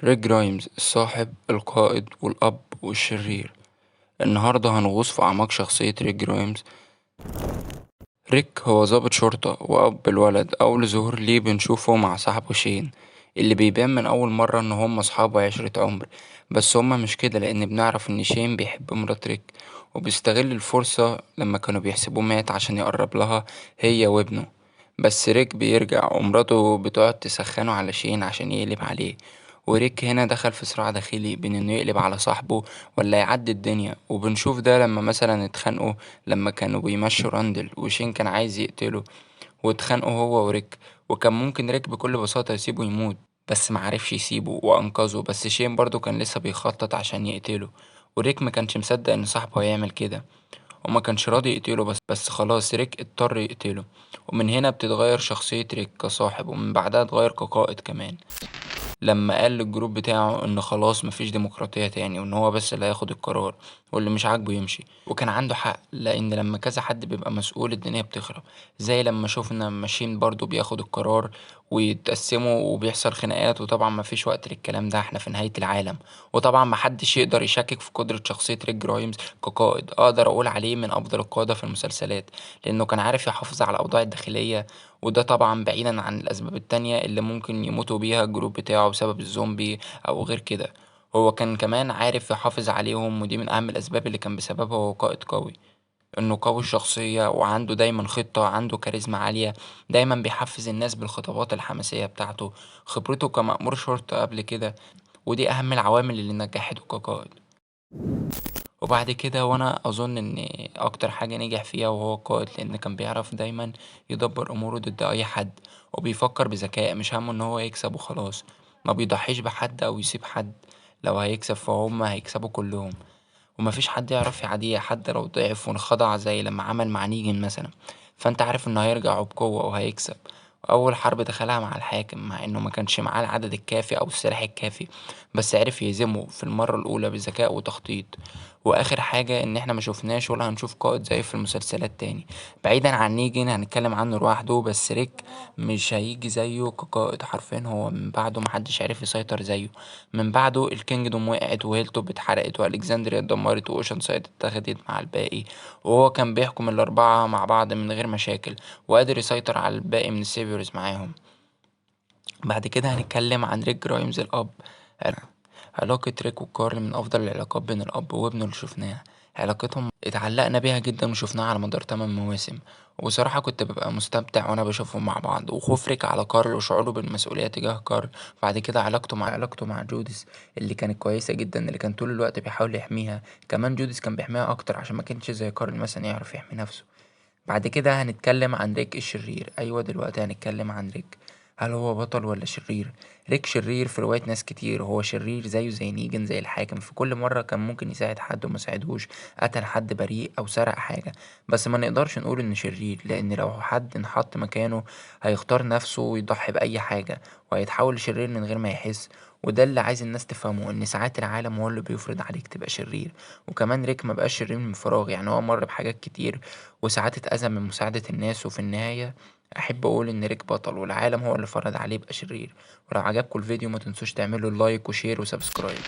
ريك جرايمز الصاحب القائد والأب والشرير. النهاردة هنغوص في أعماق شخصية ريك جرايمز. ريك هو ضابط شرطة وأب الولد. أول ظهور ليه بنشوفه مع صاحبه شين، اللي بيبان من أول مرة إن هما أصحاب وعشرة عمر. بس هما مش كده، لأن بنعرف إن شين بيحب مرات ريك وبيستغل الفرصة لما كانوا بيحسبوه مات عشان يقرب لها هي وابنه. بس ريك بيرجع ومراته بتقعد تسخنه على شين عشان يقلب عليه. وريك هنا دخل في صراع داخلي بين انه يقلب على صاحبه ولا يعدي الدنيا، وبنشوف ده لما مثلا اتخانقوا لما كانوا بيمشوا راندل وشين كان عايز يقتله، واتخانقوا هو وريك. وكان ممكن ريك بكل بساطة يسيبه يموت، بس معرفش يسيبه وأنقذه. بس شين برضه كان لسه بيخطط عشان يقتله، وريك ما كانش مصدق ان صاحبه هيعمل كده وما كانش راضي يقتله. بس خلاص ريك اضطر يقتله. ومن هنا بتتغير شخصية ريك كصاحب، ومن بعدها اتغير كقائد كمان لما قال للجروب بتاعه ان خلاص مفيش ديمقراطية تاني، وان هو بس اللي هياخد القرار واللي مش عاجبه يمشي. وكان عنده حق، لان لما كذا حد بيبقى مسؤول الدنيا بتخرب، زي لما شوفنا ماشين برضو بياخد القرار ويتقسموا وبيحصل خناقات. وطبعا مفيش وقت للكلام ده، احنا في نهاية العالم. وطبعا محدش يقدر يشكك في قدرة شخصية ريك جرايمز كقائد. اقدر اقول عليه من افضل القادة في المسلسلات، لانه كان عارف يحافظ على الاوضاع الداخلية. وده طبعا بعيدا عن الأسباب التانية اللي ممكن يموتوا بيها الجروب بتاعه بسبب الزومبي أو غير كده. هو كان كمان عارف يحافظ عليهم، ودي من أهم الأسباب اللي كان بسببها هو قائد قوي. إنه قوي الشخصية وعنده دايما خطة، عنده كاريزما عالية، دايما بيحفز الناس بالخطابات الحماسية بتاعته. خبرته كمأمور شرطة قبل كده، ودي أهم العوامل اللي نجحته كقائد. وبعد كده وانا اظن ان اكتر حاجة نجح فيها وهو القائد، لان كان بيعرف دايما يدبر اموره ضد اي حد، وبيفكر بذكاء، مش همه ان هو يكسب وخلاص. ما بيضحيش بحد او يسيب حد. لو هيكسب فهم هيكسبوا كلهم، ومفيش حد يعرف يعاديه حتى لو ضعف وانخدع زي لما عمل مع نيجن مثلا. فانت عارف انه هيرجع وبقوة وهيكسب. أول حرب دخلها مع الحاكم مع إنه ما كانش معاه العدد الكافي أو السلاح الكافي، بس عرف يهزمه في المرة الأولى بذكاء وتخطيط. وآخر حاجة إن إحنا ما شفناش ولا هنشوف قائد زيه في المسلسلات تاني. بعيدا عن نيجن هنتكلم عنه لوحده، بس ريك مش هيجي زيه كقائد. حرفيا هو من بعده محدش عرف يسيطر زيه. من بعده الكينجدوم وقعت وهيلتوب اتحرقت والكسندريا اتدمرت واوشن سايد اتاخدت مع الباقي، وهو كان بيحكم الأربعة مع بعض من غير مشاكل، وقادر يسيطر على الباقي من السيفيورز معاهم. بعد كده هنتكلم عن ريك جرايمز الأب. علاقة ريك وكارل من أفضل العلاقات بين الأب وابنه اللي شفناها. علاقتهم اتعلقنا بيها جدا وشفناها على مدار 8 مواسم. وبصراحة كنت ببقى مستمتع وأنا بشوفهم مع بعض. وخوف ريك على كارل وشعوره بالمسؤولية تجاه كارل. بعد كده علاقته مع جوديس اللي كانت كويسة جدا، اللي كان طول الوقت بيحاول يحميها. كمان جوديس كان بيحميها أكتر عشان ما كانش زي كارل مثلا يعرف يحمي نفسه. بعد كده هنتكلم عن ريك الشرير. أيوة دلوقتي هنتكلم عن ريك. هل هو بطل ولا شرير؟ ريك شرير في رواية ناس كتير. هو شرير زيه زي نيجن زي الحاكم. في كل مرة كان ممكن يساعد حد وما ساعدهوش، قتل حد بريء أو سرق حاجة. بس ما نقدرش نقول إنه شرير، لأن لو حد انحط مكانه هيختار نفسه ويضحي بأي حاجة، وهيتحول لشرير من غير ما يحس. وده اللي عايز الناس تفهمه، ان ساعات العالم هو اللي بيفرض عليك تبقى شرير. وكمان ريك ما بقاش شرير من فراغ، يعني هو مر بحاجات كتير وساعات اتأذى من مساعدة الناس. وفي النهاية أحب أقول إن ريك بطل، والعالم هو اللي فرض عليه يبقى شرير. ولو عجبكم الفيديو ما تنسوش تعملوا لايك وشير وسبسكرايب.